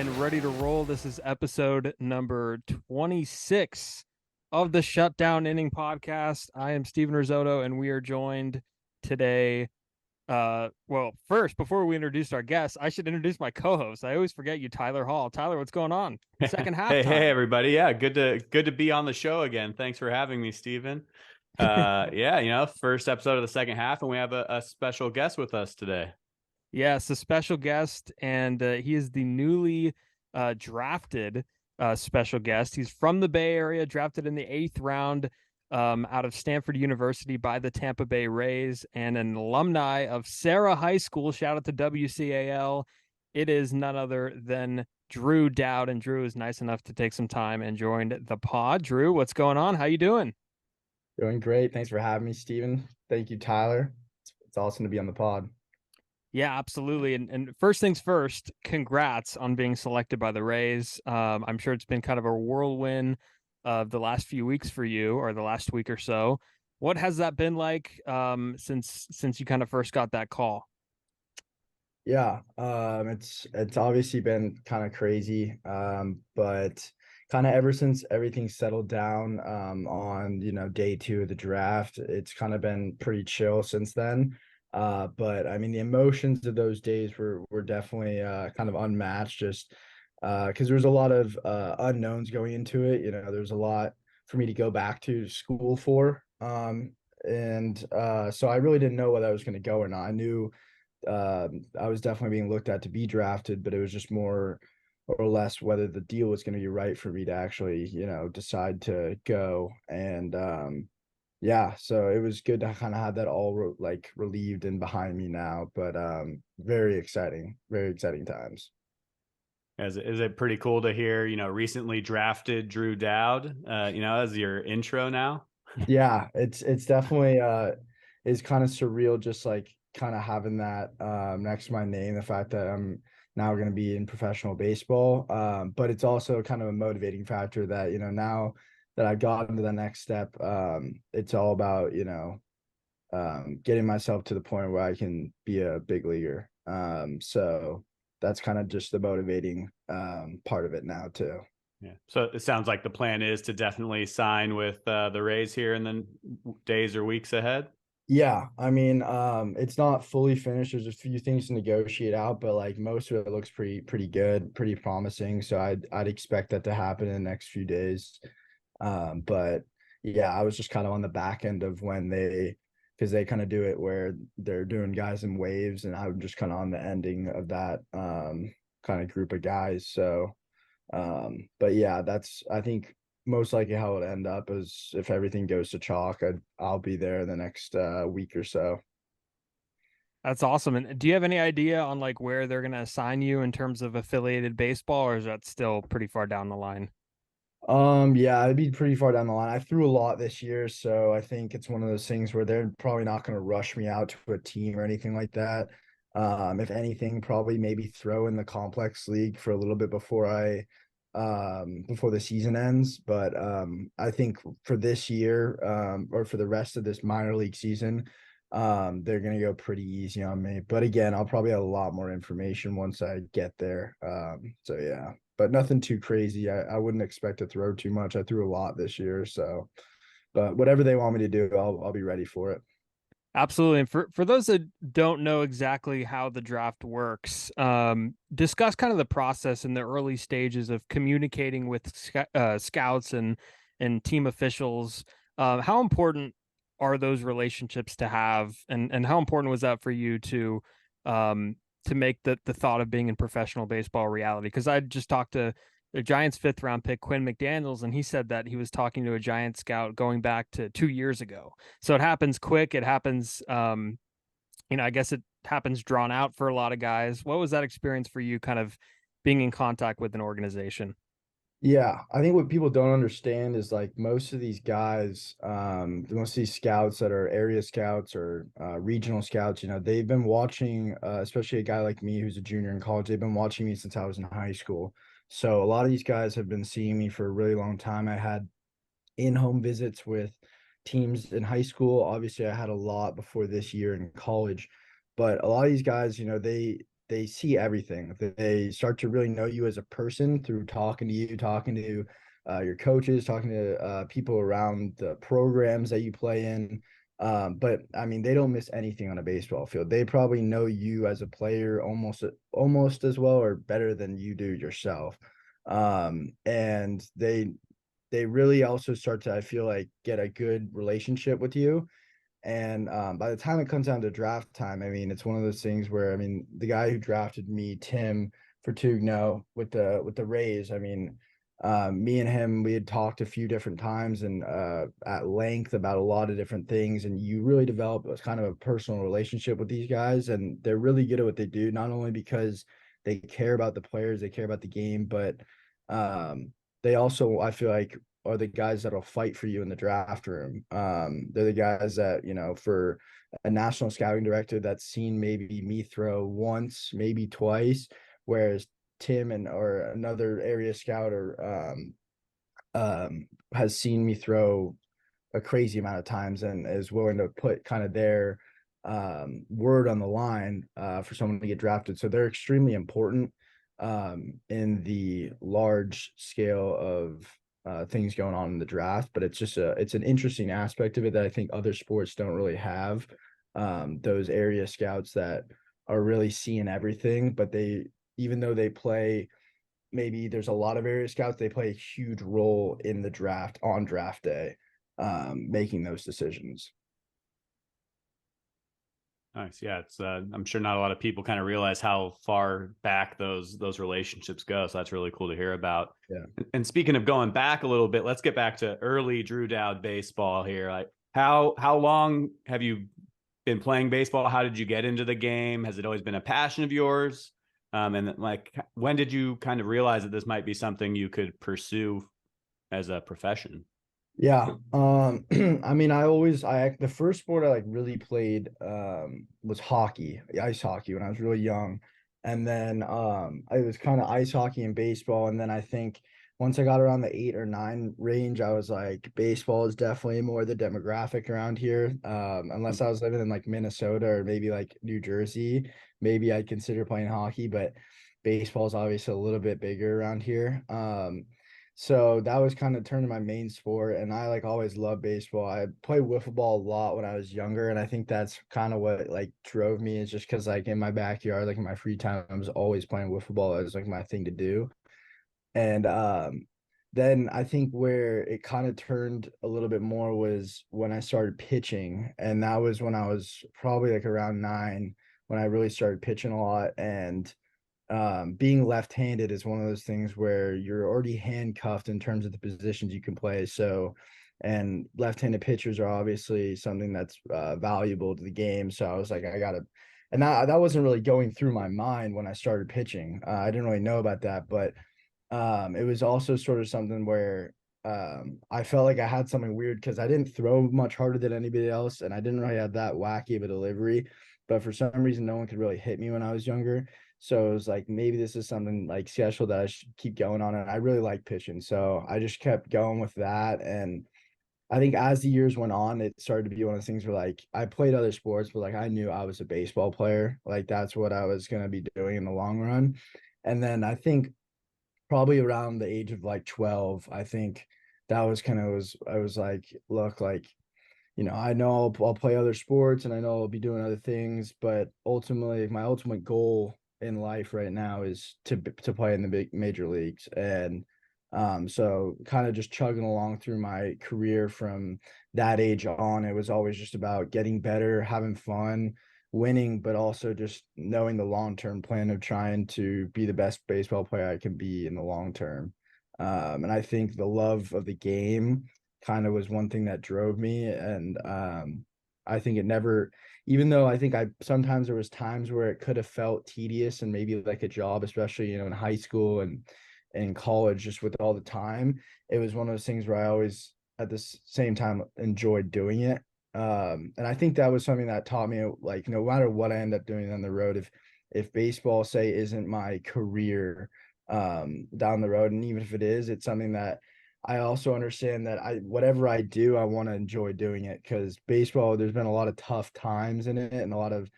and ready to roll. This is episode number 26 of the Shutdown Inning Podcast. I am Steven Rissotto, and we are joined today. First, before we introduce our guests, I should introduce my co-host. I always forget you, Tylor Hall. Tyler, what's going on? Second half Hey, time. hey, everybody. Yeah, good to be on the show again. Thanks for having me, Steven. First episode of the second half, and we have a special guest with us today. Yes, a special guest, and he is the newly drafted special guest. He's from the Bay Area, drafted in the 8th round out of Stanford University by the Tampa Bay Rays, and an alumni of Serra High School. Shout out to WCAL. It is none other than Drew Dowd, and Drew is nice enough to take some time and joined the pod. Drew, what's going on? How you doing? Doing great. Thanks for having me, Steven. Thank you, Tyler. It's awesome to be on the pod. Yeah, absolutely. And first things first, congrats on being selected by the Rays. I'm sure it's been kind of a whirlwind of the last few weeks for you, or the last week or so. What has that been like since you kind of first got that call? Yeah, it's obviously been kind of crazy, but kind of ever since everything settled down on day 2 of the draft, it's kind of been pretty chill since then. But I mean, the emotions of those days were definitely kind of unmatched, just because there was a lot of unknowns going into it. There's a lot for me to go back to school for. So I really didn't know whether I was going to go or not. I knew I was definitely being looked at to be drafted, but it was just more or less whether the deal was going to be right for me to actually, decide to go. And yeah, so it was good to kind of have that all relieved and behind me now, but very exciting times. Is it pretty cool to hear, recently drafted Drew Dowd, as your intro now? Yeah, it's definitely is kind of surreal, just like kind of having that next to my name, the fact that I'm now going to be in professional baseball. But it's also kind of a motivating factor that, now that I've gotten to the next step, it's all about, getting myself to the point where I can be a big leaguer. So that's kind of just the motivating part of it now too. Yeah. So it sounds like the plan is to definitely sign with the Rays here in the days or weeks ahead. Yeah, I mean, it's not fully finished. There's a few things to negotiate out, but like most of it looks pretty good, pretty promising. So I'd expect that to happen in the next few days. But yeah, I was just kind of on the back end of because they kind of do it where they're doing guys in waves, and I'm just kind of on the ending of that kind of group of guys. So, but yeah, I think most likely how it'll end up is if everything goes to chalk, I'll be there the next week or so. That's awesome. And do you have any idea on like where they're going to assign you in terms of affiliated baseball, or is that still pretty far down the line? Yeah, it'd be pretty far down the line. I threw a lot this year, so I think it's one of those things where they're probably not going to rush me out to a team or anything like that. If anything, probably maybe throw in the complex league for a little bit before the season ends. But I think for this year, or for the rest of this minor league season, they're gonna go pretty easy on me. But again, I'll probably have a lot more information once I get there. So yeah, but nothing too crazy. I wouldn't expect to throw too much. I threw a lot this year, so but whatever they want me to do, I'll be ready for it. Absolutely. And for those that don't know exactly how the draft works, discuss kind of the process in the early stages of communicating with scouts and team officials. How important are those relationships to have, and how important was that for you to make the thought of being in professional baseball a reality? Because I just talked to the Giants' 5th round pick, Quinn McDaniels, and he said that he was talking to a Giant scout going back to 2 years ago. So it happens quick. It happens, I guess it happens drawn out for a lot of guys. What was that experience for you, kind of being in contact with an organization? Yeah, I think what people don't understand is like most of these guys, most of these scouts that are area scouts or regional scouts, they've been watching, especially a guy like me who's a junior in college, they've been watching me since I was in high school. So a lot of these guys have been seeing me for a really long time. I had in-home visits with teams in high school. Obviously, I had a lot before this year in college, but a lot of these guys, they see everything. They start to really know you as a person through talking to you, talking to your coaches, talking to people around the programs that you play in. But I mean, they don't miss anything on a baseball field. They probably know you as a player almost as well or better than you do yourself. And they really also start to, I feel like, get a good relationship with you. And by the time it comes down to draft time, I mean, it's one of those things where, I mean, the guy who drafted me, Tim Fortugno, with the Rays, I mean, me and him, we had talked a few different times and at length about a lot of different things. And you really develop a kind of a personal relationship with these guys, and they're really good at what they do, not only because they care about the players, they care about the game, but they also, I feel like, are the guys that'll fight for you in the draft room. They're the guys that, you know, for a national scouting director that's seen maybe me throw once, maybe twice, whereas Tim or another area scout has seen me throw a crazy amount of times and is willing to put kind of their word on the line for someone to get drafted. So they're extremely important in the large scale of things going on in the draft, but it's an interesting aspect of it that I think other sports don't really have. Those area scouts that are really seeing everything, but even though they play, maybe there's a lot of area scouts, they play a huge role in the draft on draft day, making those decisions. Nice. Yeah, it's I'm sure not a lot of people kind of realize how far back those relationships go. So that's really cool to hear about. Yeah. And speaking of going back a little bit, let's get back to early Drew Dowd baseball here. Like how long have you been playing baseball? How did you get into the game? Has it always been a passion of yours? And like, when did you kind of realize that this might be something you could pursue as a profession? Yeah. I mean, the first sport I like really played was hockey, ice hockey, when I was really young. And then it was kind of ice hockey and baseball. And then I think once I got around the 8 or 9 range, I was like, baseball is definitely more the demographic around here. Unless I was living in like Minnesota or maybe like New Jersey, maybe I'd consider playing hockey, but baseball is obviously a little bit bigger around here. So that was kind of turning my main sport, and I like always loved baseball. I played wiffle ball a lot when I was younger, and I think that's kind of what like drove me, is just because like in my backyard, like in my free time, I was always playing wiffle ball as like my thing to do. And then I think where it kind of turned a little bit more was when I started pitching, and that was when I was probably like around 9 when I really started pitching a lot. And being left-handed is one of those things where you're already handcuffed in terms of the positions you can play. So, and left-handed pitchers are obviously something that's valuable to the game. So I was like, I gotta, and that wasn't really going through my mind when I started pitching. I didn't really know about that, but it was also sort of something where I felt like I had something weird because I didn't throw much harder than anybody else, and I didn't really have that wacky of a delivery. But for some reason, no one could really hit me when I was younger. So it was like, maybe this is something like special that I should keep going on. And I really like pitching. So I just kept going with that. And I think as the years went on, it started to be one of those things where like I played other sports, but like I knew I was a baseball player. Like that's what I was going to be doing in the long run. And then I think probably around the age of like 12, I think that was kind of I was like, look, like, you know, I know I'll play other sports and I know I'll be doing other things, but ultimately my ultimate goal in life right now is to play in the big major leagues. And so kind of just chugging along through my career from that age on, it was always just about getting better, having fun, winning, but also just knowing the long-term plan of trying to be the best baseball player I can be in the long term. And I think the love of the game kind of was one thing that drove me. And I think it never, even though I think sometimes there was times where it could have felt tedious and maybe like a job, especially, you know, in high school and in college, just with all the time, it was one of those things where I always at the same time enjoyed doing it. And I think that was something that taught me, like, no matter what I end up doing on the road, if baseball, say, isn't my career down the road, and even if it is, it's something that I also understand that whatever I do, I want to enjoy doing it, because baseball, there's been a lot of tough times in it and a lot of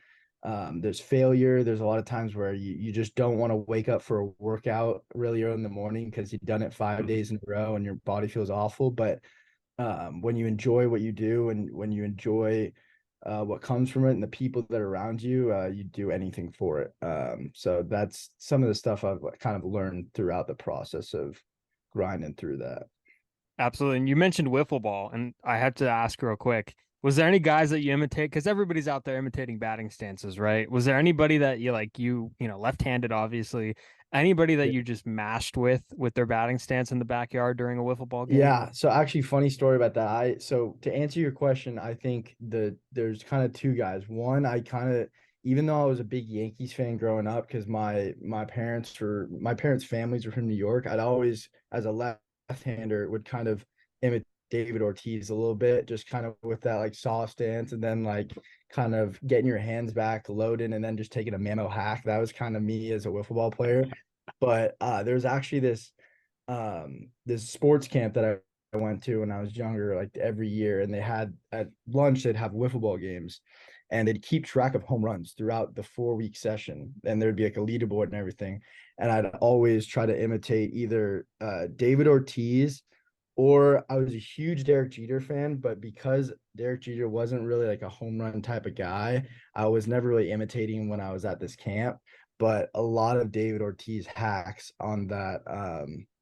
There's failure. There's a lot of times where you just don't want to wake up for a workout really early in the morning because you've done it 5 days in a row and your body feels awful. But when you enjoy what you do and when you enjoy what comes from it and the people that are around you, you do anything for it. So that's some of the stuff I've kind of learned throughout the process of grinding through that. Absolutely. And you mentioned wiffle ball, and I had to ask real quick, was there any guys that you imitate? Because everybody's out there imitating batting stances, right? Was there anybody that left-handed, obviously, anybody that you just mashed with their batting stance in the backyard during a wiffle ball game? Yeah. So actually, funny story about that. So to answer your question, I think there's kind of two guys. One, even though I was a big Yankees fan growing up, because my parents families were from New York, I'd always, as a left-hander, would kind of imitate David Ortiz a little bit, just kind of with that like soft stance, and then like kind of getting your hands back, loading, and then just taking a mano hack. That was kind of me as a wiffle ball player. But there's actually this sports camp that I went to when I was younger, like every year, and they had at lunch they'd have wiffle ball games, and they'd keep track of home runs throughout the 4 week session, and there'd be like a leaderboard and everything. And I'd always try to imitate either David Ortiz, or I was a huge Derek Jeter fan, but because Derek Jeter wasn't really like a home run type of guy, I was never really imitating when I was at this camp. But a lot of David Ortiz hacks on that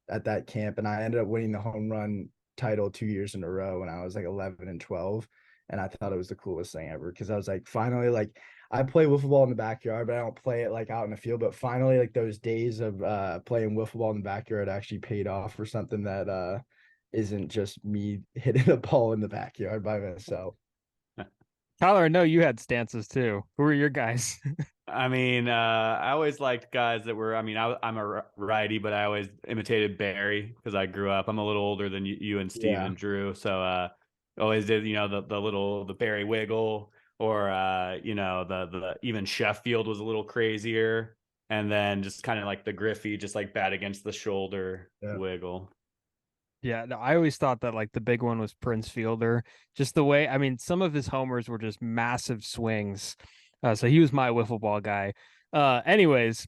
at that camp, and I ended up winning the home run title 2 years in a row when I was like 11 and 12, and I thought it was the coolest thing ever because I was like, finally, like I play wiffle ball in the backyard, but I don't play it like out in the field. But finally, like those days of playing wiffle ball in the backyard actually paid off for something that isn't just me hitting a ball in the backyard by myself. Tyler, I know you had stances too. Who were your guys? I mean, I always liked guys that were, I'm a righty, but I always imitated Barry because I grew up. I'm a little older than you and Steve and Drew. So always did, the Barry wiggle, or, the even Sheffield was a little crazier. And then just kind of like the Griffey, just like bat against the shoulder wiggle. Yeah, no, I always thought that like the big one was Prince Fielder. Just the way, I mean, some of his homers were just massive swings. So he was my wiffle ball guy. Anyways,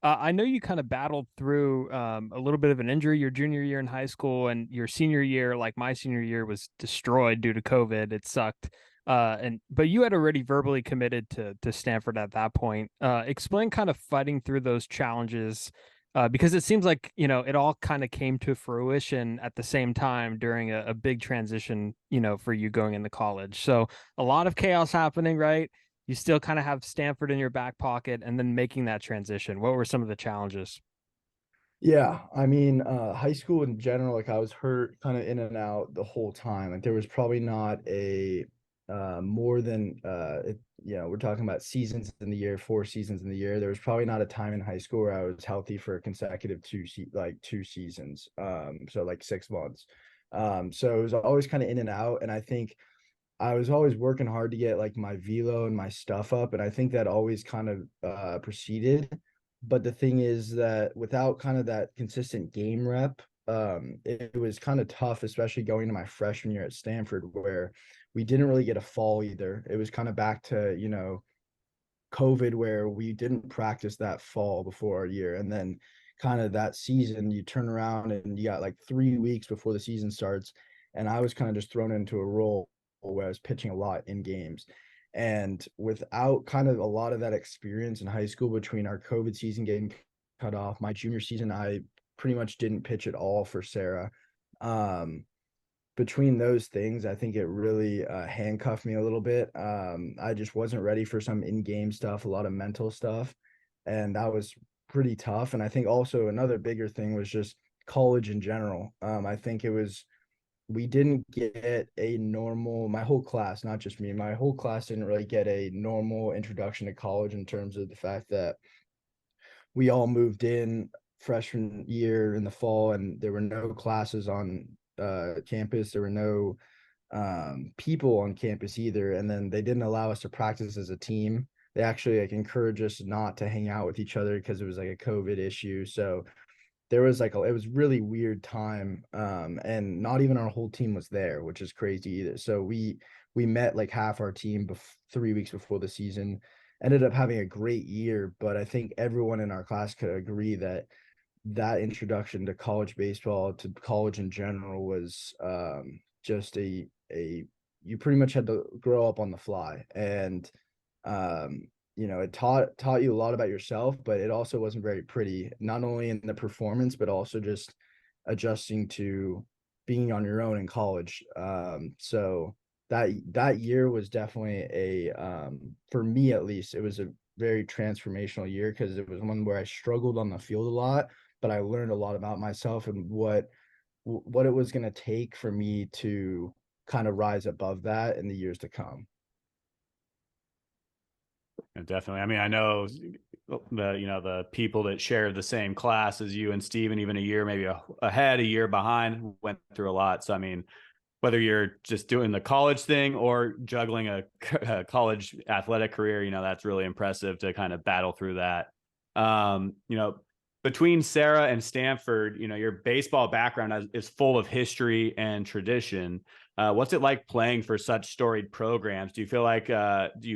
I know you kind of battled through a little bit of an injury your junior year in high school, and your senior year, like my senior year, was destroyed due to COVID. It sucked. But you had already verbally committed to Stanford at that point. Explain kind of fighting through those challenges, because it seems like, it all kind of came to fruition at the same time during a big transition, for you going into college. So a lot of chaos happening, right? You still kind of have Stanford in your back pocket and then making that transition. What were some of the challenges? Yeah, I mean, high school in general, like I was hurt kind of in and out the whole time. Like there was probably not a more than we're talking about seasons in the year, 4 seasons in the year. There was probably not a time in high school where I was healthy for a consecutive 2 seasons. So like 6 months. So it was always kind of in and out. And I think I was always working hard to get like my velo and my stuff up. And I think that always kind of proceeded. But the thing is that without kind of that consistent game rep, it was kind of tough, especially going to my freshman year at Stanford, where we didn't really get a fall either. It was kind of back to, COVID, where we didn't practice that fall before our year. And then kind of that season, you turn around and you got like 3 weeks before the season starts. And I was kind of just thrown into a role where I was pitching a lot in games. And without kind of a lot of that experience in high school between our COVID season getting cut off, my junior season, I pretty much didn't pitch at all for Serra. Between those things, I think it really handcuffed me a little bit. I just wasn't ready for some in-game stuff, a lot of mental stuff, and that was pretty tough. And I think also another bigger thing was just college in general. I think we didn't get a normal, my whole class, not just me, my whole class didn't really get a normal introduction to college in terms of the fact that we all moved in freshman year in the fall and there were no classes on campus. There were no people on campus either. And then they didn't allow us to practice as a team. They actually like encouraged us not to hang out with each other because it was like a COVID issue. So there was like it was really weird time, and not even our whole team was there, which is crazy either. So we met like half our team 3 weeks before the season, ended up having a great year, but I think everyone in our class could agree that that introduction to college baseball, to college in general, was just a you pretty much had to grow up on the fly. And it taught you a lot about yourself, but it also wasn't very pretty, not only in the performance, but also just adjusting to being on your own in college. So that year was definitely for me at least, it was a very transformational year, because it was one where I struggled on the field a lot, but I learned a lot about myself and what it was going to take for me to kind of rise above that in the years to come. Definitely. I mean, I know the people that share the same class as you and Steven, even a year maybe ahead, a year behind, went through a lot. So I mean, whether you're just doing the college thing or juggling a college athletic career, that's really impressive to kind of battle through that. Between Serra and Stanford, your baseball background is full of history and tradition. What's it like playing for such storied programs? Do you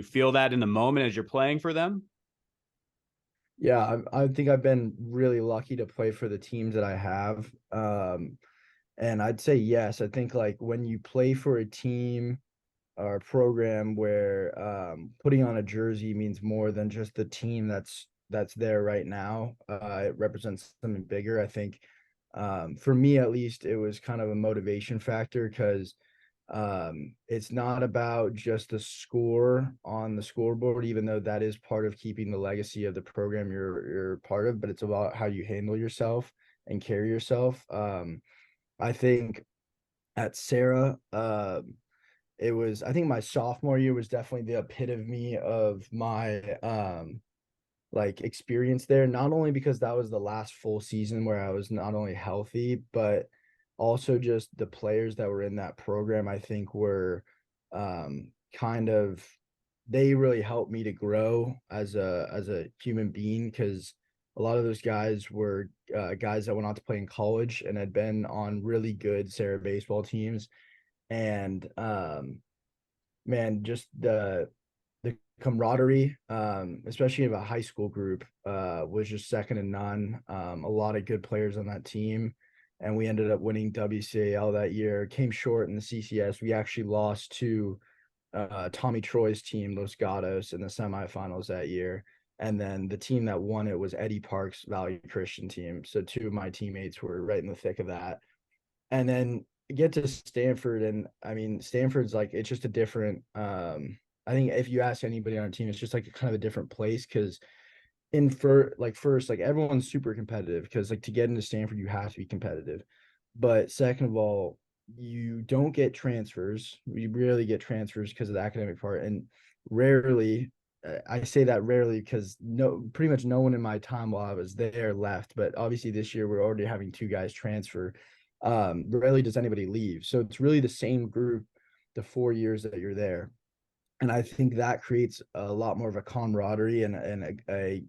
feel that in the moment as you're playing for them? Yeah, I think I've been really lucky to play for the teams that I have. And I'd say yes. I think like when you play for a team or a program where putting on a jersey means more than just the team that's there right now. It represents something bigger. I think for me at least, it was kind of a motivation factor, because it's not about just the score on the scoreboard, even though that is part of keeping the legacy of the program you're part of, but it's about how you handle yourself and carry yourself. I think at Serra, I think my sophomore year was definitely the epitome of my like experience there, not only because that was the last full season where I was not only healthy, but also just the players that were in that program, I think were kind of, they really helped me to grow as a human being, because a lot of those guys were guys that went on to play in college and had been on really good Serra baseball teams. And man, just the camaraderie, especially of a high school group, was just second to none. A lot of good players on that team, and we ended up winning WCAL that year. Came short in the CCS. We actually lost to Tommy Troy's team, Los Gatos, in the semifinals that year. And then the team that won it was Eddie Park's Valley Christian team. So two of my teammates were right in the thick of that. And then get to Stanford, and I mean, Stanford's like, it's just a different I think if you ask anybody on our team, it's just like kind of a different place, because first, like everyone's super competitive, because like to get into Stanford you have to be competitive. But second of all, you don't get transfers. We rarely get transfers because of the academic part, and rarely, I say that rarely because pretty much no one in my time while I was there left. But obviously this year we're already having two guys transfer. Rarely does anybody leave. So it's really the same group the 4 years that you're there. And I think that creates a lot more of a camaraderie and a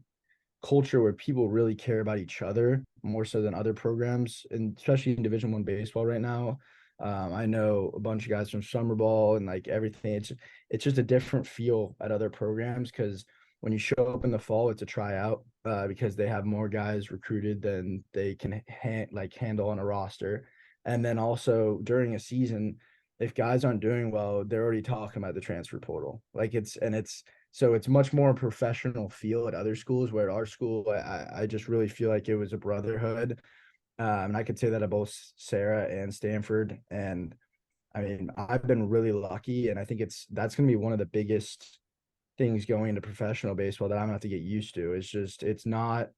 culture where people really care about each other more so than other programs, and especially in Division I baseball right now. I know a bunch of guys from summer ball and like everything. It's just a different feel at other programs, because when you show up in the fall, it's a tryout because they have more guys recruited than they can handle on a roster. And then also during a season, if guys aren't doing well, they're already talking about the transfer portal. So it's much more professional feel at other schools, where at our school, I just really feel like it was a brotherhood. And I could say that at both Serra and Stanford. And I mean, I've been really lucky, and I think that's going to be one of the biggest things going into professional baseball that I'm gonna have to get used to. It's not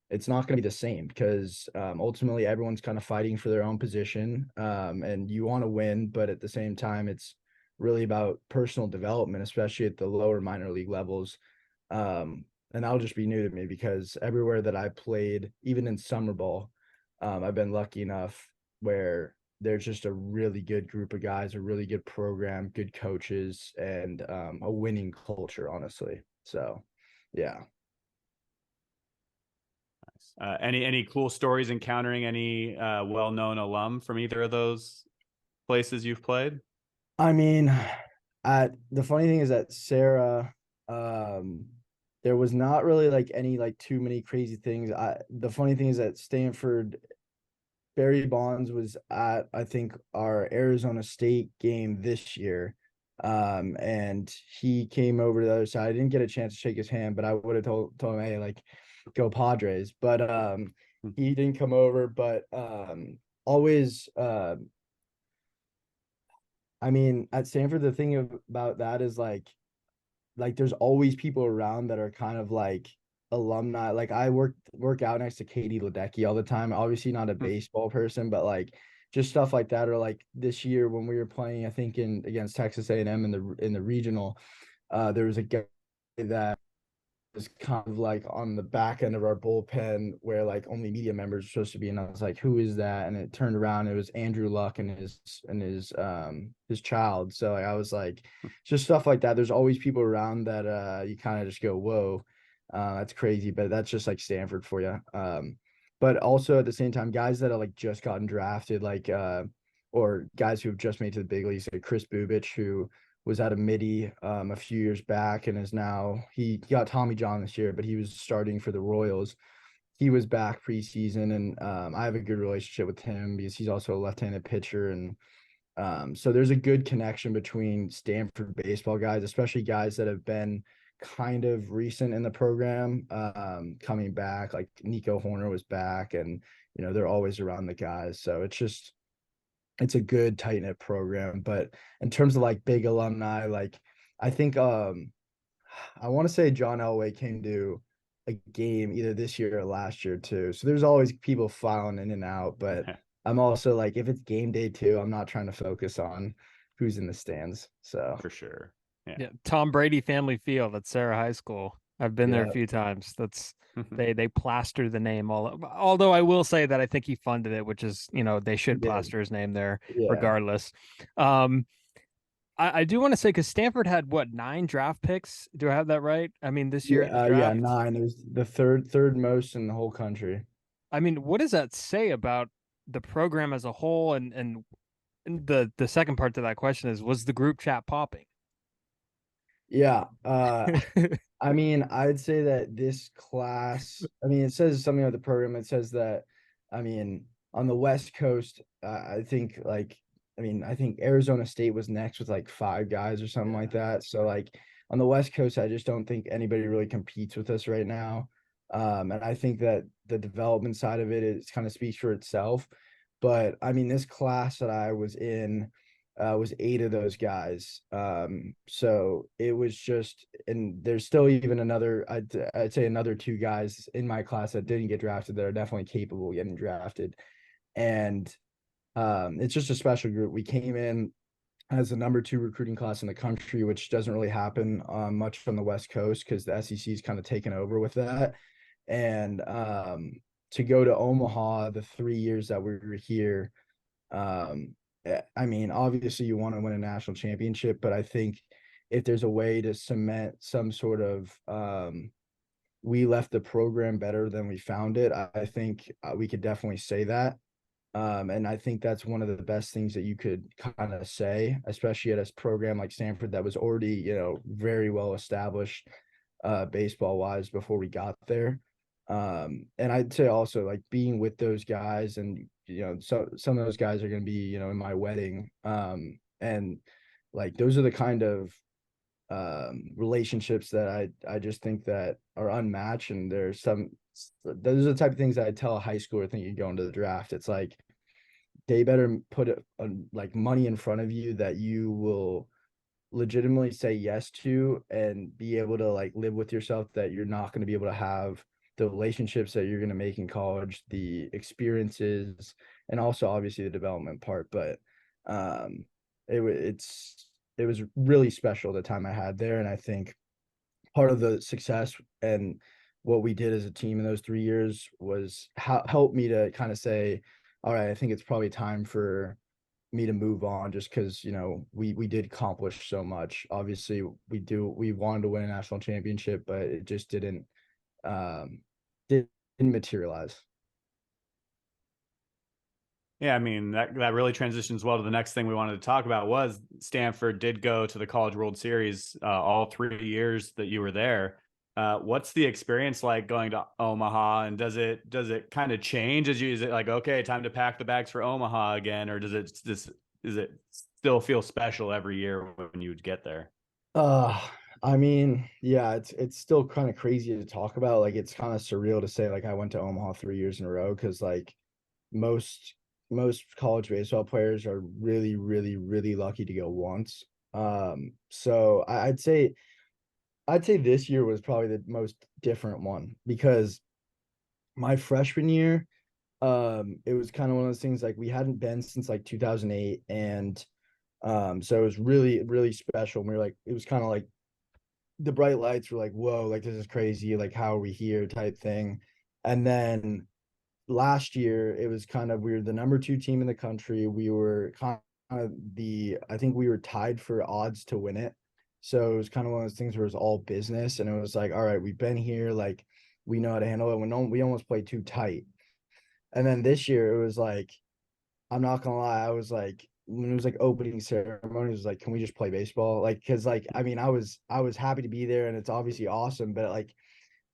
going to be the same, because ultimately everyone's kind of fighting for their own position, and you want to win, but at the same time, it's really about personal development, especially at the lower minor league levels. And that'll just be new to me, because everywhere that I played, even in summer ball, I've been lucky enough where there's just a really good group of guys, a really good program, good coaches, and a winning culture, honestly. So, yeah. Any cool stories encountering any well-known alum from either of those places you've played? I mean, the funny thing is that Serra, there was not really like any like too many crazy things. The funny thing is that Stanford, Barry Bonds was at, I think, our Arizona State game this year. And he came over to the other side. I didn't get a chance to shake his hand, but I would have told him, hey, like, go Padres. But he didn't come over. But always, I mean, at Stanford, the thing about that is like there's always people around that are kind of like alumni. Like I work out next to Katie Ledecky all the time. Obviously not a baseball person, but like just stuff like that. Or like this year when we were playing, I think against Texas A&M in the regional, there was a guy that was kind of like on the back end of our bullpen where like only media members are supposed to be. And I was like, who is that? And it turned around, it was Andrew Luck and his child. So like, I was like, just stuff like that. There's always people around that you kind of just go, whoa, that's crazy. But that's just like Stanford for you. But also at the same time, guys that are like just gotten drafted, like or guys who have just made to the big leagues, like Chris Bubich, who was at a midi a few years back and is now, he got Tommy John this year, but he was starting for the Royals. He was back preseason, and I have a good relationship with him because he's also a left-handed pitcher. And so there's a good connection between Stanford baseball guys, especially guys that have been kind of recent in the program, coming back. Like Nico Horner was back, and they're always around the guys. So it's a good tight knit program. But in terms of like big alumni, like I think I want to say John Elway came to a game either this year or last year too. So there's always people filing in and out. But I'm also like, if it's game day too, I'm not trying to focus on who's in the stands. So For sure. Yeah. Tom Brady Family Field at Serra High School. I've been there a Yeah. few times. That's they plaster the name although I will say that I think he funded it, which is, they should Yeah. plaster his name there Yeah. regardless. I do want to say, because Stanford had 9 draft picks. Do I have that right? I mean, this year in the Yeah, draft. 9. It was the third most in the whole country. I mean, what does that say about the program as a whole? And the second part to that question is, was the group chat popping? Yeah. I mean, I'd say that this class, I mean, it says something about the program. It says that, I mean, on the West Coast, I think I think Arizona State was next with like 5 guys or something like that. So like on the West Coast, I just don't think anybody really competes with us right now. And I think that the development side of it is kind of speaks for itself. But I mean, this class that I was in, was 8 of those guys. So it was just, and there's still even I'd say another 2 guys in my class that didn't get drafted that are definitely capable of getting drafted. And it's just a special group. We came in as the number 2 recruiting class in the country, which doesn't really happen much from the West Coast because the SEC is kind of taken over with that. And to go to Omaha the 3 years that we were here, I mean, obviously you want to win a national championship, but I think if there's a way to cement some sort of we left the program better than we found it, I think we could definitely say that. And I think that's one of the best things that you could kind of say, especially at a program like Stanford that was already, very well established baseball wise before we got there. And I'd say also like being with those guys, and so some of those guys are going to be in my wedding, and like those are the kind of relationships that I just think that are unmatched. And those are the type of things that I tell a high schooler thinking going to the draft. It's like they better put like money in front of you that you will legitimately say yes to, and be able to like live with yourself that you're not going to be able to have the relationships that you're going to make in college, the experiences, and also obviously the development part. But it was really special the time I had there. And I think part of the success and what we did as a team in those 3 years was help me to kind of say, all right, I think it's probably time for me to move on, just because we did accomplish so much. Obviously we wanted to win a national championship, but it just didn't materialize. Yeah, I mean, that really transitions well to the next thing we wanted to talk about. Was Stanford did go to the College World Series all 3 years that you were there. What's the experience like going to Omaha, and does it kind of change as you, is it like, okay, time to pack the bags for Omaha again, or does it still feel special every year when you get there? I mean, yeah, it's still kind of crazy to talk about. Like, it's kind of surreal to say like I went to Omaha 3 years in a row, because like most most college baseball players are really, really, really lucky to go once. So I'd say this year was probably the most different one, because my freshman year, it was kind of one of those things, like we hadn't been since like 2008, and so it was really, really special. And we were like, it was kind of like the bright lights were like, whoa, like this is crazy, like how are we here type thing. And then last year it was kind of, we were the number 2 team in the country. We were kind of I think we were tied for odds to win it. So it was kind of one of those things where it was all business, and it was like, all right, we've been here, like we know how to handle it. We almost played too tight. And then this year it was like, I'm not gonna lie, I was like, when it was like opening ceremony, it was like, can we just play baseball? Like, cause like, I mean, I was happy to be there, and it's obviously awesome, but like,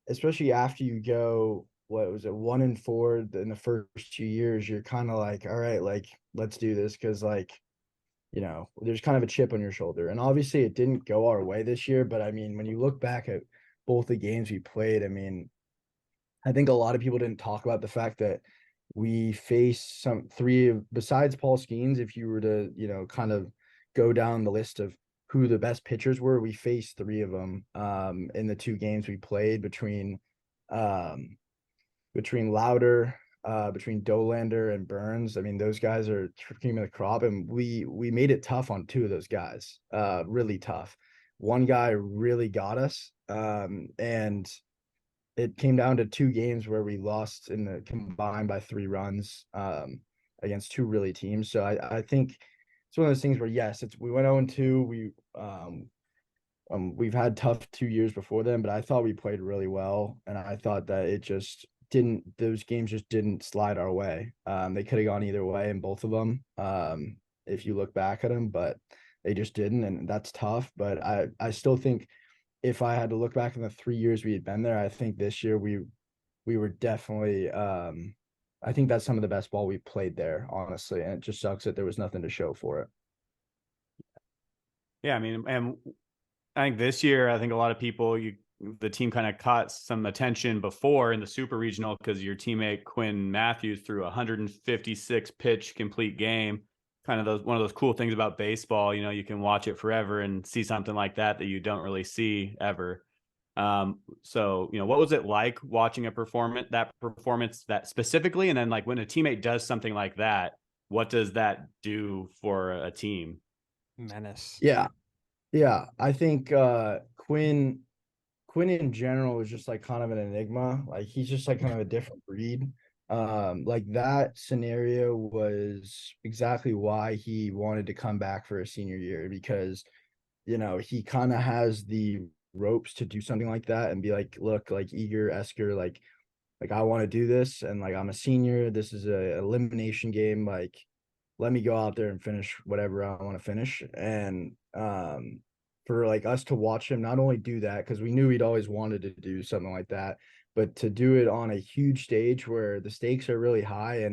especially after you go, what was it, 1-4 in the first 2 years, you're kind of like, all right, like, let's do this. Cause like, there's kind of a chip on your shoulder. And obviously it didn't go our way this year, but I mean, when you look back at both the games we played, I mean, I think a lot of people didn't talk about the fact that we faced some three besides Paul Skeens. If you were to, kind of go down the list of who the best pitchers were, we faced three of them in the 2 games we played um, between Louder, between Dolander and Burns. I mean, those guys are cream of the crop, and we made it tough on 2 of those guys, really tough. One guy really got us, and it came down to 2 games where we lost in the combined by 3 runs, against 2 really teams. So I think it's one of those things where, yes, we went 0-2. We've had tough 2 years before then, but I thought we played really well, and I thought that it just didn't those games just didn't slide our way. They could have gone either way in both of them, if you look back at them, but they just didn't, and that's tough. But I still think, if I had to look back in the 3 years we had been there, I think this year we were definitely, I think that's some of the best ball we played there, honestly. And it just sucks that there was nothing to show for it. Yeah, I mean, and I think this year, I think a lot of people, the team kind of caught some attention before in the super regional, because your teammate Quinn Matthews threw a 156 pitch complete game. Kind of one of those cool things about baseball, you can watch it forever and see something like that you don't really see ever. So, what was it like watching that performance that specifically? And then like when a teammate does something like that, what does that do for a team? Menace. Yeah. Yeah. I think Quinn in general is just like kind of an enigma. Like, he's just like kind of a different breed. Like, that scenario was exactly why he wanted to come back for a senior year, because he kind of has the ropes to do something like that and be like, look, like, Eager Esker, like I want to do this, and like I'm a senior. This is a elimination game. Like, let me go out there and finish whatever I want to finish. And for like us to watch him not only do that, because we knew he'd always wanted to do something like that, but to do it on a huge stage where the stakes are really high,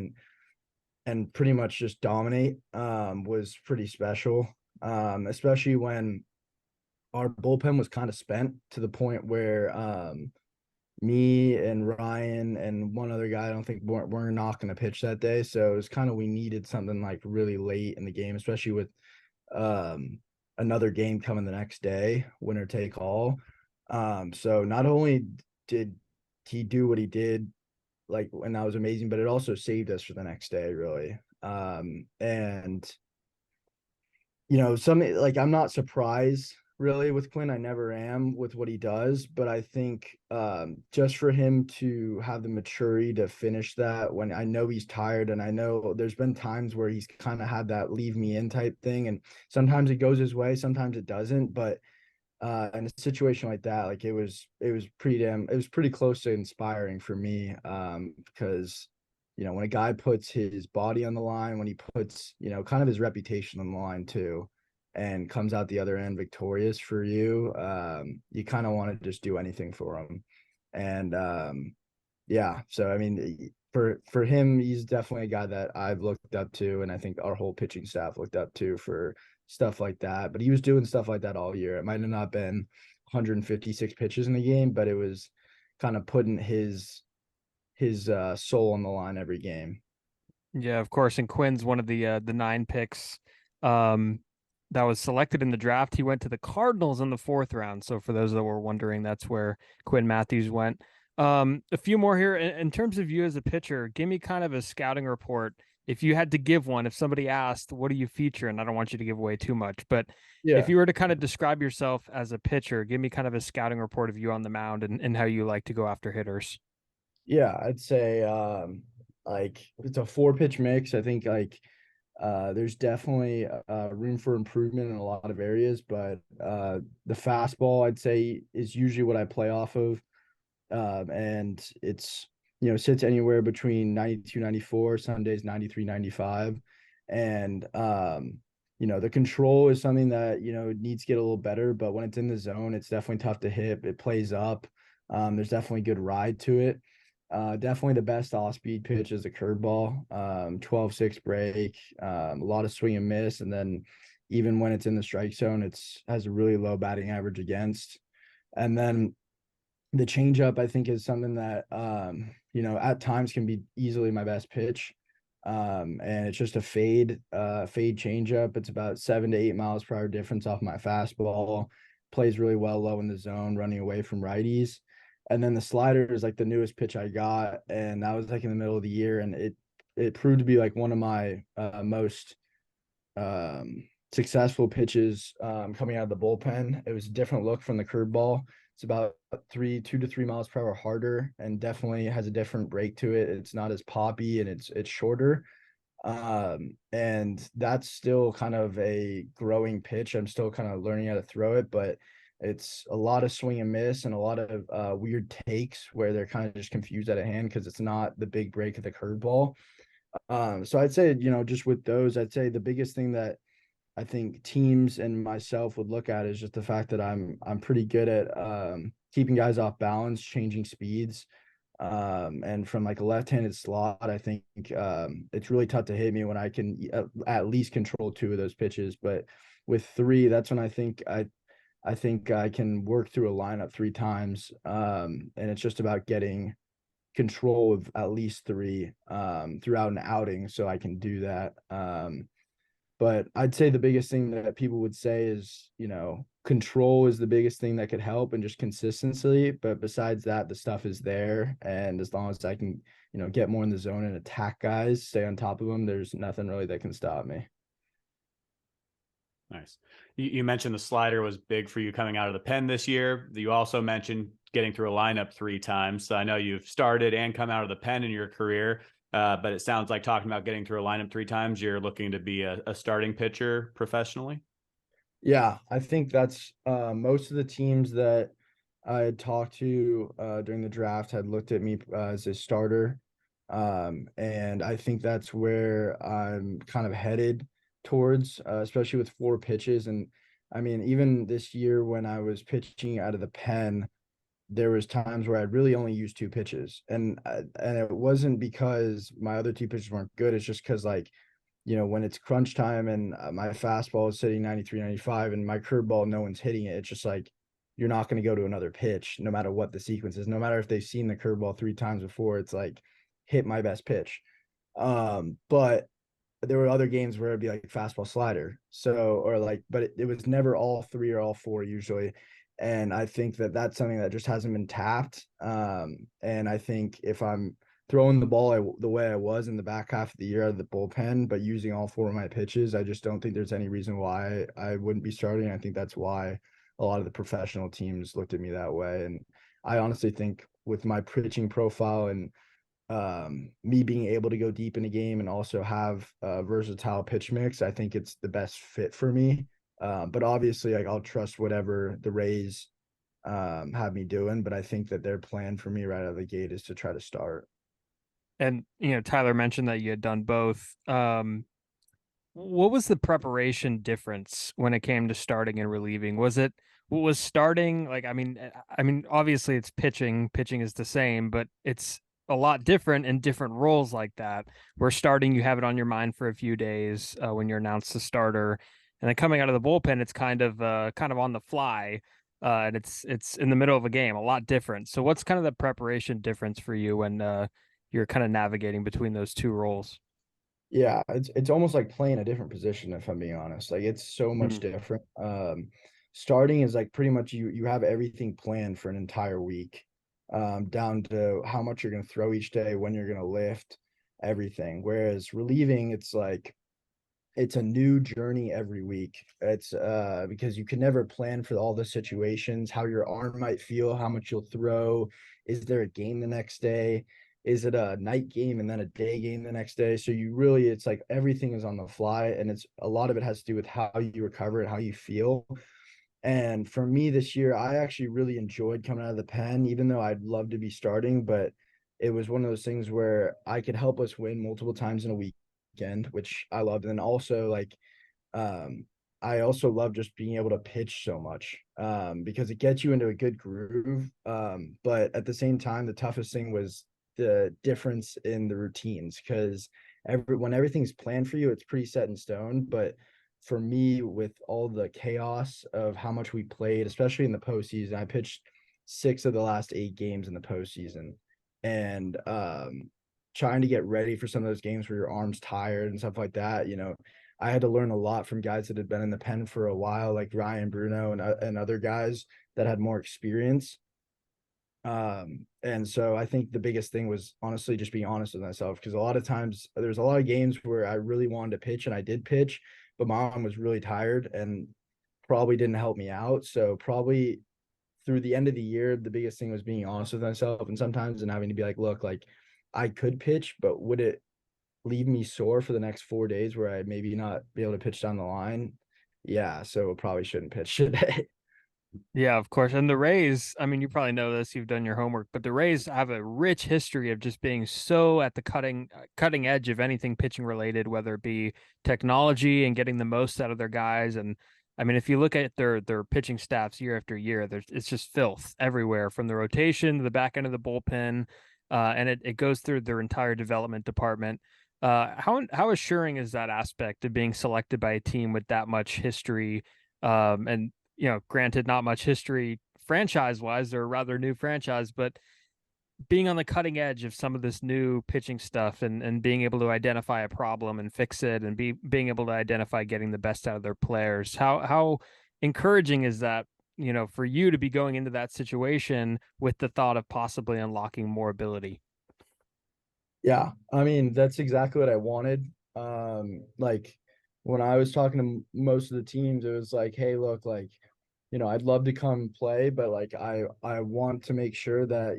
and pretty much just dominate, was pretty special. Especially when our bullpen was kind of spent to the point where me and Ryan and one other guy, I don't think we're not going to pitch that day. So it was kind of, we needed something like really late in the game, especially with another game coming the next day, winner take all. So not only did he do what he did, like, and that was amazing, but it also saved us for the next day, really. And some, like, I'm not surprised really with Quinn. I never am with what he does, but I think just for him to have the maturity to finish that, when I know he's tired, and I know there's been times where he's kind of had that leave me in type thing, and sometimes it goes his way, sometimes it doesn't. But in a situation like that, like, it was pretty close to inspiring for me, because when a guy puts his body on the line, when he puts kind of his reputation on the line too, and comes out the other end victorious for you, you kind of want to just do anything for him. And yeah, so I mean, for him, he's definitely a guy that I've looked up to, and I think our whole pitching staff looked up to for stuff like that. But he was doing stuff like that all year. It might have not been 156 pitches in the game, but it was kind of putting his soul on the line every game. Yeah, of course. And Quinn's one of the 9 picks that was selected in the draft. He went to the Cardinals in the 4th round. So for those that were wondering, that's where Quinn Matthews went. A few more here. In terms of you as a pitcher, give me kind of a scouting report. If you had to give one, if somebody asked, what do you feature? And I don't want you to give away too much, but if you were to kind of describe yourself as a pitcher, give me kind of a scouting report of you on the mound and how you like to go after hitters. Yeah, I'd say like it's a 4-pitch mix. I think like there's definitely room for improvement in a lot of areas, but the fastball I'd say is usually what I play off of. And it's, sits anywhere between 92, 94, some days 93, 95. And, the control is something that, needs to get a little better, but when it's in the zone, it's definitely tough to hit. It plays up. There's definitely good ride to it. Definitely the best off-speed pitch is a curveball, 12-6 break, a lot of swing and miss. And then even when it's in the strike zone, has a really low batting average against. And then the changeup, I think, is something that, at times can be easily my best pitch. And it's just a fade changeup. It's about 7 to 8 miles per hour difference off my fastball. Plays really well low in the zone, running away from righties. And then the slider is like the newest pitch I got, and that was like in the middle of the year, and it proved to be like one of my most successful pitches coming out of the bullpen. It was a different look from the curveball. It's about 2 to 3 miles per hour harder, and definitely has a different break to it. It's not as poppy, and it's shorter. And that's still kind of a growing pitch. I'm still kind of learning how to throw it, but it's a lot of swing and miss and a lot of weird takes where they're kind of just confused at a hand because it's not the big break of the curveball. So I'd say, just with those, I'd say the biggest thing that I think teams and myself would look at is just the fact that I'm pretty good at keeping guys off balance, changing speeds. And from like a left-handed slot, I think it's really tough to hit me when I can at least control 2 of those pitches. But with 3, that's when I think I can work through a lineup 3 times. And it's just about getting control of at least 3 throughout an outing so I can do that. But I'd say the biggest thing that people would say is, control is the biggest thing that could help, and just consistency. But besides that, the stuff is there. And as long as I can, get more in the zone and attack guys, stay on top of them, there's nothing really that can stop me. Nice. You mentioned the slider was big for you coming out of the pen this year. You also mentioned getting through a lineup 3 times. So I know you've started and come out of the pen in your career. But it sounds like, talking about getting through a lineup 3 times, you're looking to be a starting pitcher professionally. Yeah, I think that's most of the teams that I had talked to during the draft had looked at me as a starter. And I think that's where I'm kind of headed towards, especially with 4 pitches. And I mean, even this year when I was pitching out of the pen, there was times where I really only used 2 pitches, and it wasn't because my other 2 pitches weren't good. It's just because, like, when it's crunch time and my fastball is sitting 93, 95 and my curveball, no one's hitting it. It's just like, you're not going to go to another pitch, no matter what the sequence is, no matter if they've seen the curveball 3 times before. It's like, hit my best pitch. But there were other games where it'd be like fastball slider. So, or like, but it was never all 3 or all 4 usually. And I think that that's something that just hasn't been tapped. And I think if I'm throwing the ball the way I was in the back half of the year out of the bullpen, but using all 4 of my pitches, I just don't think there's any reason why I wouldn't be starting. I think that's why a lot of the professional teams looked at me that way. And I honestly think with my pitching profile and me being able to go deep in a game and also have a versatile pitch mix, I think it's the best fit for me. But obviously, like, I'll trust whatever the Rays have me doing. But I think that their plan for me right out of the gate is to try to start. And, Tyler mentioned that you had done both. What was the preparation difference when it came to starting and relieving? Was starting like, I mean, obviously it's pitching. Pitching is the same, but it's a lot different in different roles like that. Where starting, you have it on your mind for a few days when you're announced the starter, and then coming out of the bullpen, it's kind of on the fly, and it's in the middle of a game, a lot different. So, what's kind of the preparation difference for you when you're kind of navigating between those two roles? Yeah, it's almost like playing a different position, if I'm being honest. Like it's so much Mm. different. Starting is like pretty much you have everything planned for an entire week, down to how much you're gonna throw each day, when you're gonna lift, everything. Whereas relieving, it's like it's a new journey every week. It's because you can never plan for all the situations, how your arm might feel, how much you'll throw. Is there a game the next day? Is it a night game and then a day game the next day? So you really, it's like everything is on the fly, and it's a lot of it has to do with how you recover and how you feel. And for me this year, I actually really enjoyed coming out of the pen, even though I'd love to be starting, but it was one of those things where I could help us win multiple times in a weekend, which I loved. And then also like um I also love just being able to pitch so much, because it gets you into a good groove. But at the same time, the toughest thing was the difference in the routines, because when everything's planned for you, it's pretty set in stone. But for me, with all the chaos of how much we played, especially in the postseason, I pitched 6 of the last 8 games in the postseason, and trying to get ready for some of those games where your arm's tired and stuff like that. I had to learn a lot from guys that had been in the pen for a while, like Ryan Bruno and other guys that had more experience. And so I think the biggest thing was honestly just being honest with myself, because a lot of times there's a lot of games where I really wanted to pitch and I did pitch, but my arm was really tired and probably didn't help me out. So probably through the end of the year, the biggest thing was being honest with myself, and sometimes and having to be like, look, like I could pitch, but would it leave me sore for the next 4 days where I'd maybe not be able to pitch down the line? Yeah, so probably shouldn't pitch today. Yeah, of course. And the Rays, I mean, you probably know this, you've done your homework, but the Rays have a rich history of just being so at the cutting edge of anything pitching related, whether it be technology and getting the most out of their guys. And I mean, if you look at their pitching staffs year after year, it's just filth everywhere from the rotation to the back end of the bullpen. And it goes through their entire development department. How assuring is that aspect of being selected by a team with that much history? And granted, not much history franchise wise. They're a rather new franchise, but being on the cutting edge of some of this new pitching stuff and being able to identify a problem and fix it and being able to identify getting the best out of their players. How encouraging is that, for you to be going into that situation with the thought of possibly unlocking more ability? Yeah, I mean, that's exactly what I wanted. Like when I was talking to most of the teams, it was like, hey, look, like, I'd love to come play, but like I want to make sure that,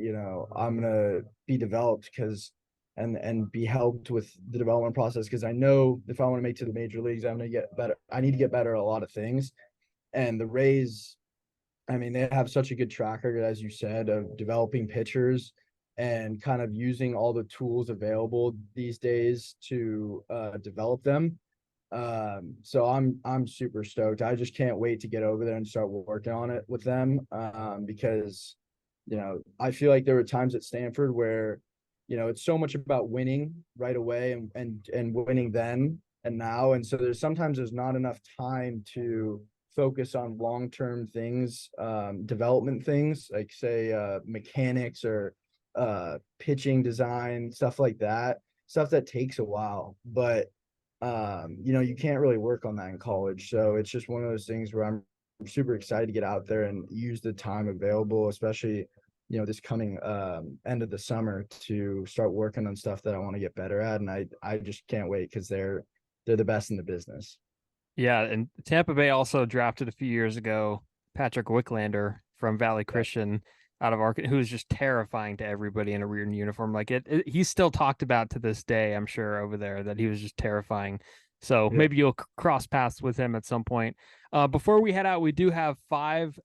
I'm gonna be developed, because and be helped with the development process, because I know if I want to make to the major leagues, I'm gonna get better. I need to get better at a lot of things. And the Rays, I mean, they have such a good track record, as you said, of developing pitchers and kind of using all the tools available these days to develop them. So I'm super stoked. I just can't wait to get over there and start working on it with them. Because I feel like there were times at Stanford where it's so much about winning right away and winning then and now, and so there's not enough time to focus on long-term things, development things, like say mechanics or pitching design, stuff like that, stuff that takes a while. But you can't really work on that in college. So it's just one of those things where I'm super excited to get out there and use the time available, especially, this coming end of the summer, to start working on stuff that I want to get better at. And I just can't wait, because they're the best in the business. Yeah, and Tampa Bay also drafted a few years ago Patrick Wicklander from Valley Yeah. Christian out of Arkansas, who was just terrifying to everybody in a weird uniform. Like he's still talked about to this day, I'm sure, over there, that he was just terrifying. So Yeah. maybe you'll cross paths with him at some point. Before we head out, we do have five.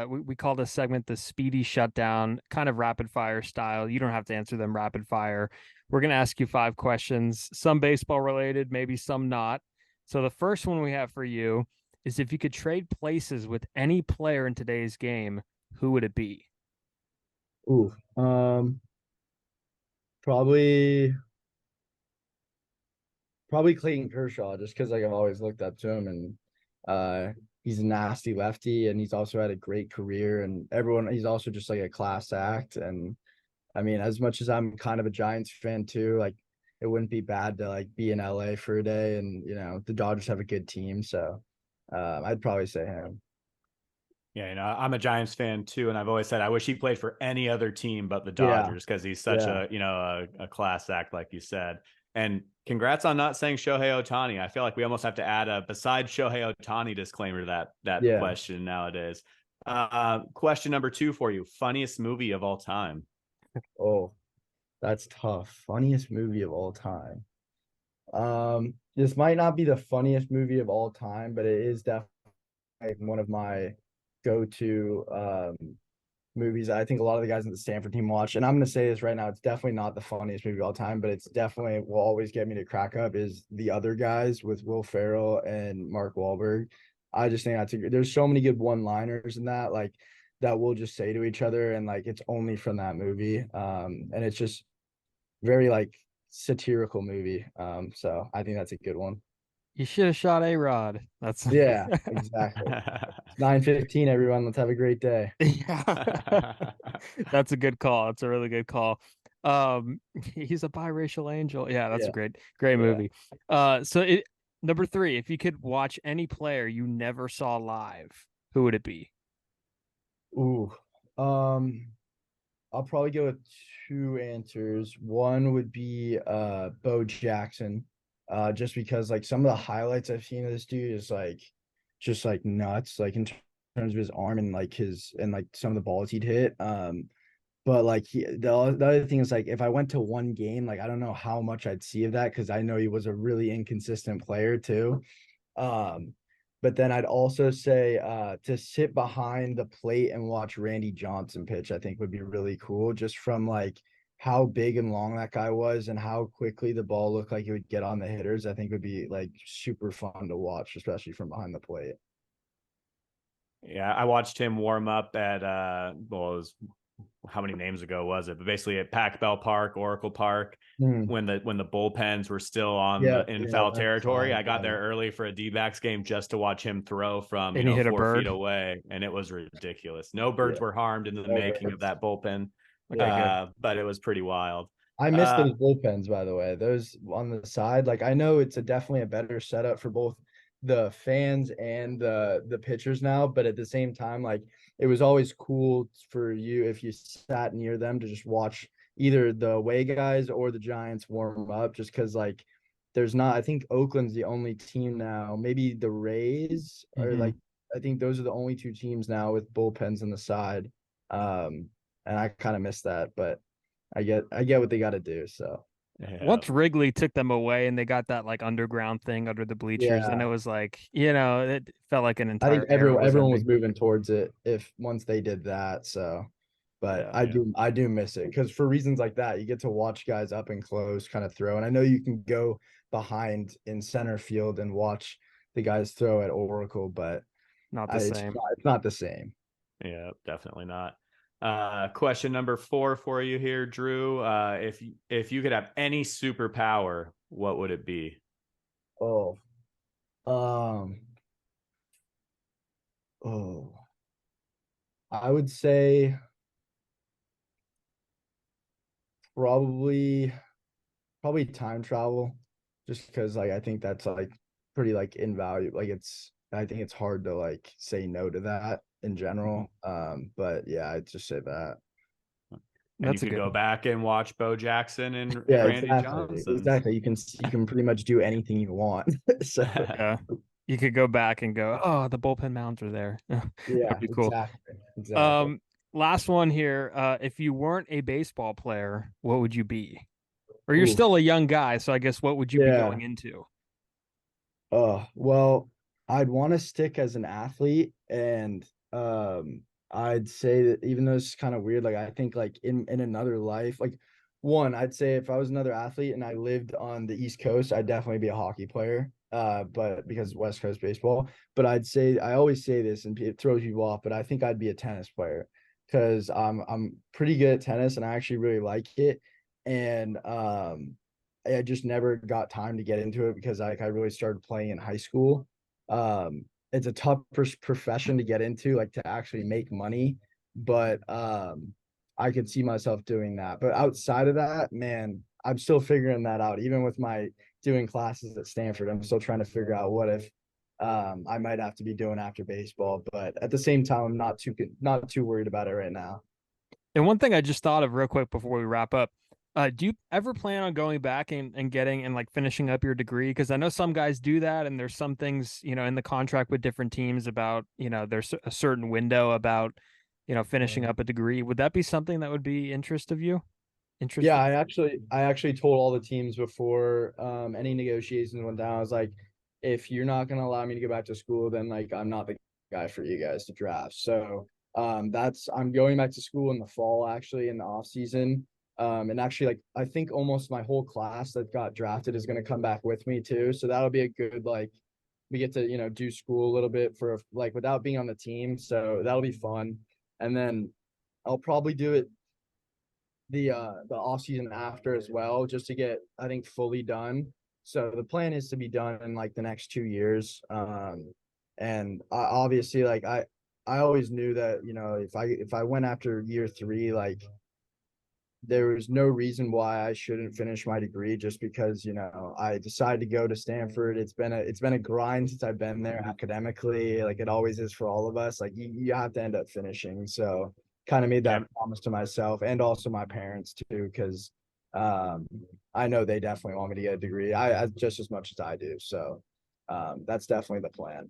We call this segment the Speedy Shutdown, kind of rapid fire style. You don't have to answer them rapid fire. We're gonna ask you 5 questions, some baseball related, maybe some not. So the first one we have for you is, if you could trade places with any player in today's game, who would it be? Ooh, probably Clayton Kershaw, just because like I've always looked up to him, and he's a nasty lefty, and he's also had a great career, and he's also just like a class act. And I mean, as much as I'm kind of a Giants fan too, like it wouldn't be bad to like be in LA for a day, and the Dodgers have a good team, so I'd probably say him. Yeah, I'm a Giants fan too, and I've always said I wish he played for any other team but the Yeah, Dodgers, because he's such yeah, a class act, like you said. And congrats on not saying Shohei Ohtani. I feel like we almost have to add a besides Shohei Ohtani disclaimer to that yeah. question nowadays. Question number 2 for you: funniest movie of all time. Oh, that's tough. Funniest movie of all time. This might not be the funniest movie of all time, but it is definitely one of my go-to movies. I think a lot of the guys in the Stanford team watch, and I'm going to say this right now, it's definitely not the funniest movie of all time, but it's definitely will always get me to crack up, is The Other Guys with Will Ferrell and Mark Wahlberg. I just think there's so many good one-liners in that, like that we'll just say to each other, and like it's only from that movie. And it's just very like satirical movie. So I think that's a good one. You should have shot A-Rod. That's Yeah, exactly. 9:15, everyone. Let's have a great day. Yeah. That's a good call. It's a really good call. He's a biracial angel. Yeah, that's a Yeah, great yeah. movie. Number 3, if you could watch any player you never saw live, who would it be? Ooh. I'll probably go with two answers. One would be Bo Jackson. Just because like some of the highlights I've seen of this dude is like just like nuts, like in terms of his arm and like his and like some of the balls he'd hit. But like the other thing is like if I went to one game, like I don't know how much I'd see of that, because I know he was a really inconsistent player too. Um, but then I'd also say to sit behind the plate and watch Randy Johnson pitch, I think would be really cool, just from like how big and long that guy was and how quickly the ball looked like it would get on the hitters. I think would be like super fun to watch, especially from behind the plate. Yeah, I watched him warm up at well, it was, how many names ago was it? But basically at Pac Bell Park, Oracle Park, Hmm. when the bullpens were still on Yeah, the in yeah, foul that's territory. I got there early for a D-backs game just to watch him throw from, And he hit a 4 feet bird. away, and it was ridiculous. No birds yeah. were harmed in the No making of birds. that bullpen, Okay, good. but it was pretty wild. I miss Uh, those bullpens, by the way. Those on the side, like I know it's definitely a better setup for both the fans and the pitchers now, but at the same time, like it was always cool for you if you sat near them to just watch either the away guys or the Giants warm up, just because like there's not. I think Oakland's the only team now. Maybe the Rays are Hmm. like. I think those are the only two teams now with bullpens on the side. And I kind of miss that, but I get what they got to do. So yeah, Once Wrigley took them away and they got that like underground thing under the bleachers, and yeah, it was like, it felt like an I think entire era was everyone was ending. moving towards it if once they did that. So, but yeah, I do miss it because for reasons like that, you get to watch guys up and close kind of throw, and I know you can go behind in center field and watch the guys throw at Oracle, but Not the same. it's not the same. yeah, definitely not. Question number 4 for you here, Drew. If you could have any superpower, what would it be? Oh, um, oh, I would say probably time travel, just because like I think that's like pretty like invaluable. Like I think it's hard to like say no to that in Mhm. general. But yeah, I'd just say that. And you That's a could good. go back and watch Bo Jackson and Yeah, Randy exactly. Johnson's. Exactly. You can pretty much do anything you want. So Yeah, you could go back and go, oh, the bullpen mounds are there. That'd yeah, be cool. exactly. Exactly. Um, Last one here. If you weren't a baseball player, what would you be? Or you're Oof. still a young guy, so I guess what would you be Yeah. going into? Well, I'd want to stick as an athlete, and I'd say that even though it's kind of weird, like I think like in another life, like one, I'd say if I was another athlete and I lived on the East Coast, I'd definitely be a hockey player. but because West Coast baseball. But I always say this, and it throws you off, but I think I'd be a tennis player because I'm pretty good at tennis, and I actually really like it. And I just never got time to get into it because I really started playing in high school. It's a tough profession to get into, like to actually make money, but I could see myself doing that. But outside of that, man, I'm still figuring that out. Even with my doing classes at Stanford, I'm still trying to figure out what if I might have to be doing after baseball. But at the same time, I'm not too worried about it right now. And one thing I just thought of real quick before we wrap up, do you ever plan on going back and getting and like finishing up your degree? Because I know some guys do that, and there's some things, in the contract with different teams about, there's a certain window about, finishing up a degree. Would that be something that would be interest of you? Yeah, Interesting. I actually told all the teams before any negotiations went down. I was like, if you're not gonna allow me to go back to school, then like I'm not the guy for you guys to draft. So that's I'm going back to school in the fall, actually in the off season. And actually like I think almost my whole class that got drafted is gonna come back with me too. So that'll be a good like we get to, do school a little bit for like without being on the team. So that'll be fun. And then I'll probably do it the off season after as well, just to get I think fully done. So the plan is to be done in like the next 2 years. And obviously like I always knew that if I went after year 3, like there was no reason why I shouldn't finish my degree just because I decided to go to Stanford. It's been a grind since I've been there academically, like it always is for all of us. Like you have to end up finishing. So kind of made that promise to myself and also my parents too, because I know they definitely want me to get a degree. I just as much as I do. So that's definitely the plan.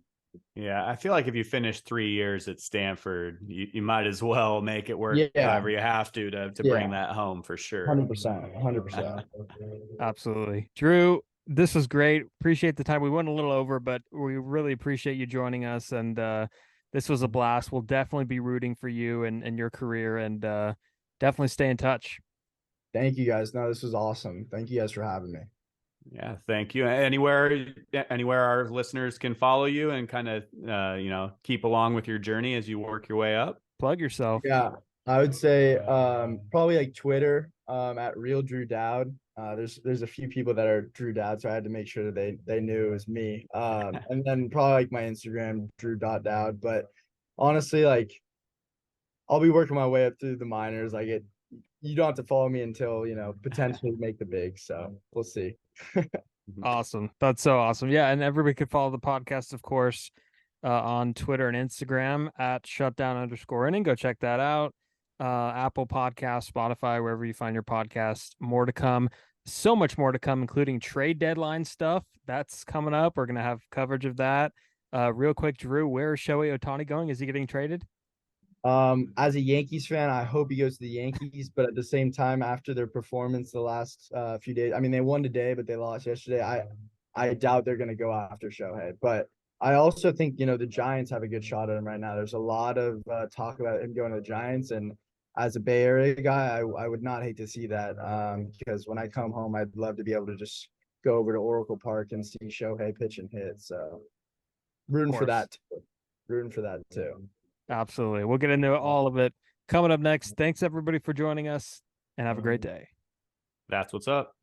Yeah, I feel like if you finish 3 years at Stanford, you might as well make it work Yeah, however you have to bring yeah, that home for sure. 100%, 100%. Absolutely. Drew, this was great. Appreciate the time. We went a little over, but we really appreciate you joining us. And this was a blast. We'll definitely be rooting for you and your career, and definitely stay in touch. Thank you guys. No, this was awesome. Thank you guys for having me. Yeah, thank you. Anywhere our listeners can follow you and kind of keep along with your journey as you work your way up. Plug yourself. Yeah, I would say probably like Twitter at Real Drew Dowd. There's a few people that are Drew Dowd, so I had to make sure that they knew it was me. And then probably like my Instagram, Drew.Dowd. But honestly, like I'll be working my way up through the minors. You don't have to follow me until potentially make the big. So we'll see. Awesome. That's so awesome. Yeah. And everybody could follow the podcast, of course, on Twitter and Instagram at shutdown_inning. Go check that out. Apple Podcast, Spotify, wherever you find your podcast. More to come. So much more to come, including trade deadline stuff. That's coming up. We're going to have coverage of that. Real quick, Drew, where is Shohei Ohtani going? Is he getting traded? As a Yankees fan, I hope he goes to the Yankees, but at the same time, after their performance the last few days, I mean, they won today, but they lost yesterday. I doubt they're going to go after Shohei, but I also think, the Giants have a good shot at him right now. There's a lot of talk about him going to the Giants, and as a Bay Area guy, I would not hate to see that because when I come home, I'd love to be able to just go over to Oracle Park and see Shohei pitch and hit. So rooting for that too. Rooting for that too. Absolutely. We'll get into all of it coming up next. Thanks everybody for joining us, and have a great day. That's what's up.